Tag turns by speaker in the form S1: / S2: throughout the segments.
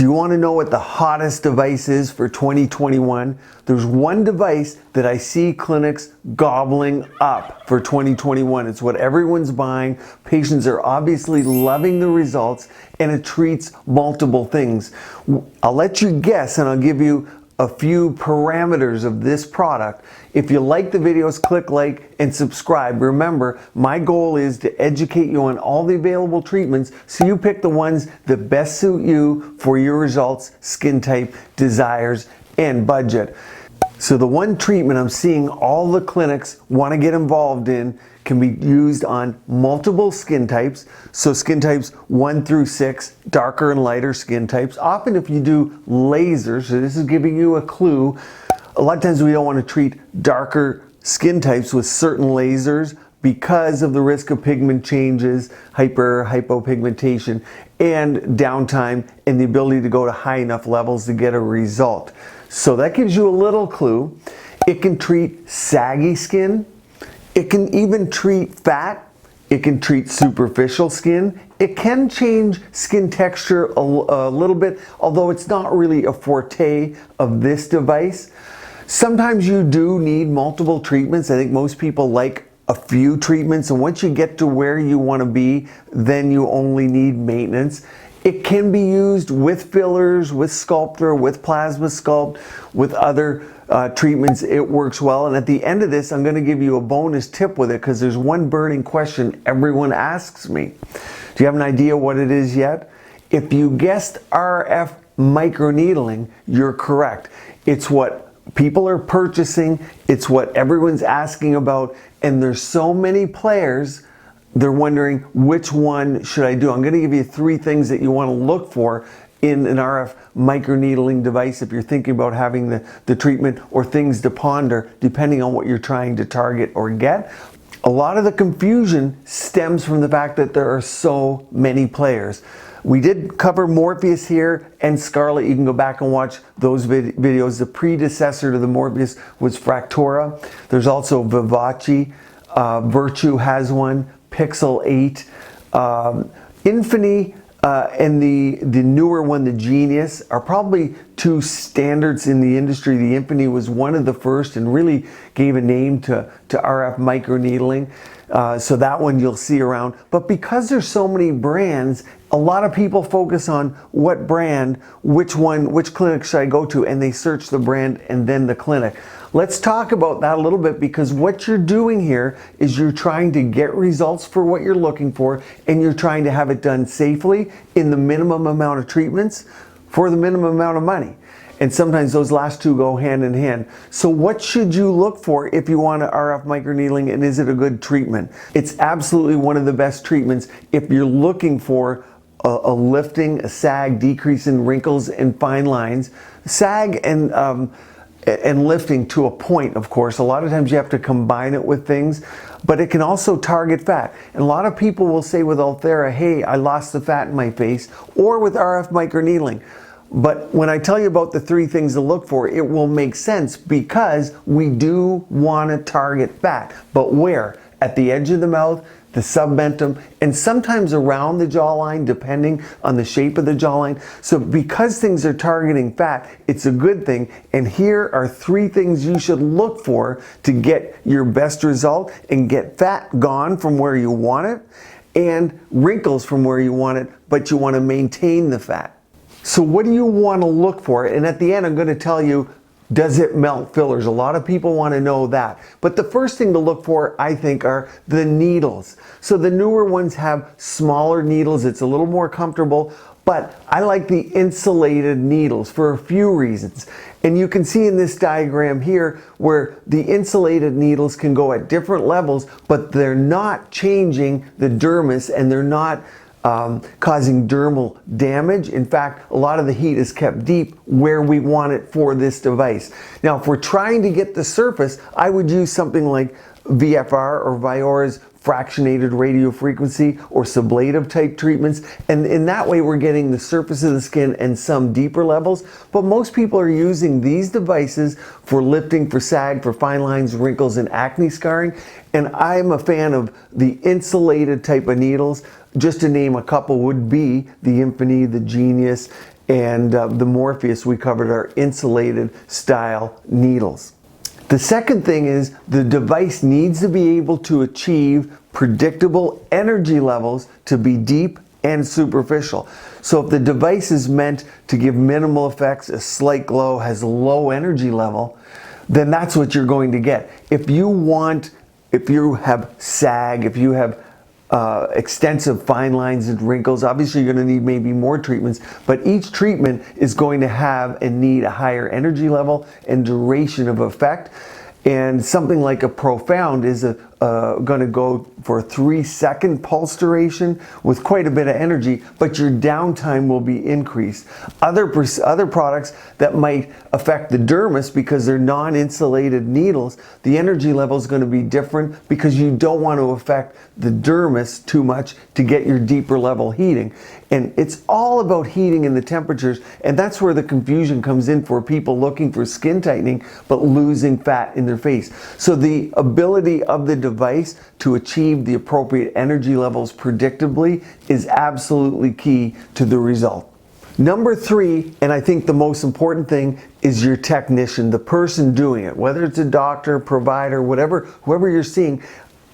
S1: Do you want to know what the hottest device is for 2021? There's one device that I see clinics gobbling up for 2021. It's what everyone's buying. Patients are obviously loving the results, and it treats multiple things. I'll let you guess, and I'll give you a few parameters of this product. If you like the videos, click like and subscribe. Remember, my goal is to educate you on all the available treatments so you pick the ones that best suit you for your results, skin type, desires, and budget. So the one treatment I'm seeing all the clinics want to get involved in can be used on multiple skin types. So skin types 1 through 6, darker and lighter skin types. Often if you do lasers, so this is giving you a clue, a lot of times we don't want to treat darker skin types with certain lasers because of the risk of pigment changes, hypopigmentation, and downtime, and the ability to go to high enough levels to get a result. So that gives you a little clue. It can treat saggy skin. It can even treat fat. It can treat superficial skin. It can change skin texture a little bit, although it's not really a forte of this device. Sometimes you do need multiple treatments. I think most people like a few treatments, and once you get to where you want to be, then you only need maintenance. It can be used with fillers, with Sculptor, with PlasmaSculpt, with other treatments. It works well. And at the end of this, I'm going to give you a bonus tip with it because there's one burning question everyone asks me. Do you have an idea what it is yet? If you guessed RF microneedling, you're correct. It's what people are purchasing. It's what everyone's asking about. And there's so many players, they're wondering which one should I do. I'm going to give you 3 things that you want to look for in an RF microneedling device if you're thinking about having the treatment, or things to ponder depending on what you're trying to target or get. A lot of the confusion stems from the fact that there are so many players. We did cover Morpheus here and Scarlett. You can go back and watch those videos. The predecessor to the Morpheus was Fractora. There's also Vivace. Virtue has one. Pixel 8. Infini and the newer one, the Genius, are probably 2 standards in the industry. The Infini was one of the first and really gave a name to RF microneedling. So that one you'll see around. But because there's so many brands, a lot of people focus on what brand, which clinic should I go to, and they search the brand and then the clinic. Let's talk about that a little bit, because what you're doing here is you're trying to get results for what you're looking for, and you're trying to have it done safely in the minimum amount of treatments for the minimum amount of money. And sometimes those last 2 go hand in hand. So what should you look for if you want RF microneedling, and is it a good treatment? It's absolutely one of the best treatments if you're looking for a lifting, a sag, decrease in wrinkles and fine lines. Sag and lifting to a point, of course. A lot of times you have to combine it with things, but it can also target fat. And a lot of people will say with Ulthera, hey, I lost the fat in my face, or with RF microneedling. But when I tell you about the 3 things to look for, it will make sense, because we do want to target fat. But where? At the edge of the mouth, the submentum, and sometimes around the jawline, depending on the shape of the jawline. So because things are targeting fat, it's a good thing. And here are 3 things you should look for to get your best result and get fat gone from where you want it, and wrinkles from where you want it, but you want to maintain the fat. So what do you want to look for? And at the end, I'm going to tell you, does it melt fillers? A lot of people want to know that. But the first thing to look for, I think, are the needles. So the newer ones have smaller needles. It's a little more comfortable, but I like the insulated needles for a few reasons. And you can see in this diagram here where the insulated needles can go at different levels, but they're not changing the dermis, and they're not causing dermal damage. In fact, a lot of the heat is kept deep where we want it for this device. Now, if we're trying to get the surface, I would use something like VFR or Viora's fractionated radiofrequency or sublative type treatments, and in that way we're getting the surface of the skin and some deeper levels. But most people are using these devices for lifting, for sag, for fine lines, wrinkles, and acne scarring, and I'm a fan of the insulated type of needles. Just to name a couple would be the Infini, the Genius, and the Morpheus, we covered our insulated style needles. The second thing is the device needs to be able to achieve predictable energy levels to be deep and superficial. So if the device is meant to give minimal effects, a slight glow, has a low energy level, then that's what you're going to get. If you have sag, if you have extensive fine lines and wrinkles, obviously you're going to need maybe more treatments, but each treatment is going to have and need a higher energy level and duration of effect. And something like a profound is going to go for a 3-second pulse duration with quite a bit of energy, but your downtime will be increased. Other products that might affect the dermis, because they're non-insulated needles, the energy level is going to be different because you don't want to affect the dermis too much to get your deeper level heating. And it's all about heating and the temperatures, and that's where the confusion comes in for people looking for skin tightening but losing fat in their face. So the ability of the device to achieve the appropriate energy levels predictably is absolutely key to the result. Number 3, and I think the most important thing, is your technician, the person doing it, whether it's a doctor, provider, whoever you're seeing.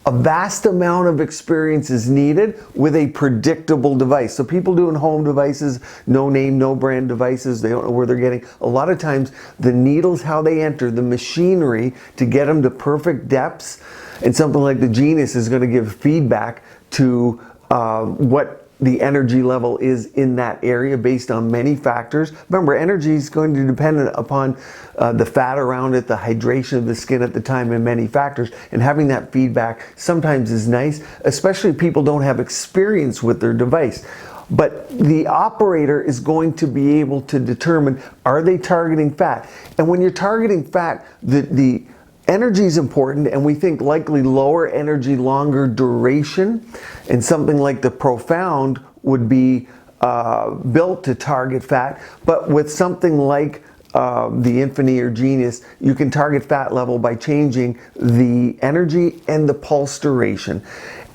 S1: A vast amount of experience is needed with a predictable device. So people doing home devices, no name, no brand devices, they don't know where they're getting. A lot of times the needles, how they enter, the machinery to get them to perfect depths, and something like the Genius is going to give feedback to what the energy level is in that area based on many factors. Remember, energy is going to depend upon the fat around it, the hydration of the skin at the time, and many factors. And having that feedback sometimes is nice, especially if people don't have experience with their device. But the operator is going to be able to determine, are they targeting fat? And when you're targeting fat, the energy is important, and we think likely lower energy, longer duration, and something like the Profound would be built to target fat. But with something like the Infinity or Genius, you can target fat level by changing the energy and the pulse duration.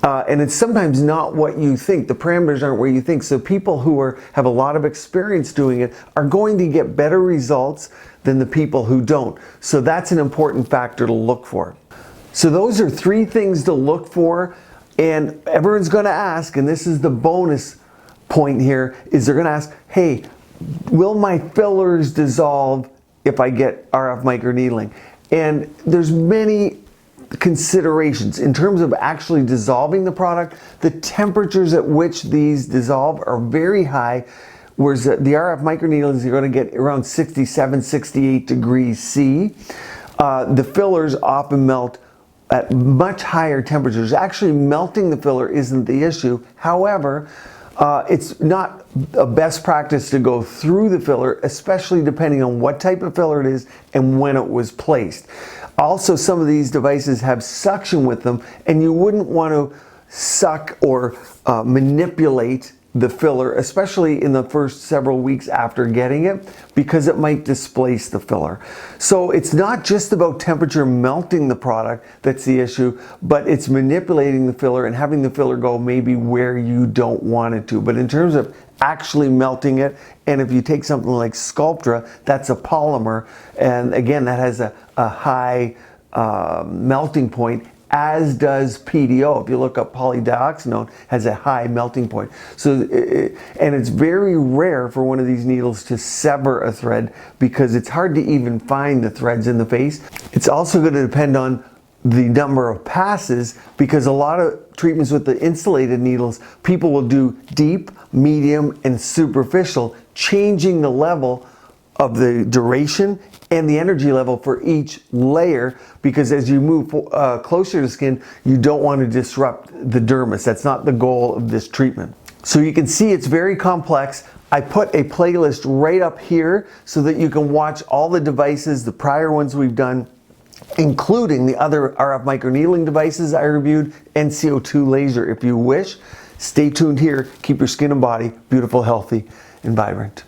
S1: And it's sometimes not what you think. The parameters aren't where you think. So people who have a lot of experience doing it are going to get better results than the people who don't. So that's an important factor to look for. So those are 3 things to look for. And everyone's going to ask, and this is the bonus point here, is they're going to ask, hey, will my fillers dissolve if I get RF microneedling? And there's many considerations in terms of actually dissolving the product. The temperatures at which these dissolve are very high, whereas the RF microneedlings are going to get around 67, 68 degrees C. The fillers often melt at much higher temperatures. Actually, melting the filler isn't the issue. However, it's not a best practice to go through the filler, especially depending on what type of filler it is and when it was placed. Also, some of these devices have suction with them, and you wouldn't want to suck or manipulate the filler, especially in the first several weeks after getting it, because it might displace the filler. So it's not just about temperature melting the product that's the issue, but it's manipulating the filler and having the filler go maybe where you don't want it to. But in terms of actually melting it, and if you take something like Sculptra, that's a polymer, and again, that has a high melting point, as does PDO. If you look up polydioxanone, has a high melting point. So, and it's very rare for one of these needles to sever a thread because it's hard to even find the threads in the face. It's also going to depend on the number of passes, because a lot of treatments with the insulated needles, people will do deep, medium, and superficial, changing the level of the duration and the energy level for each layer, because as you move closer to the skin, you don't want to disrupt the dermis. That's not the goal of this treatment. So you can see it's very complex. I put a playlist right up here so that you can watch all the devices, the prior ones we've done, including the other RF microneedling devices I reviewed and CO2 laser if you wish. Stay tuned here. Keep your skin and body beautiful, healthy, and vibrant.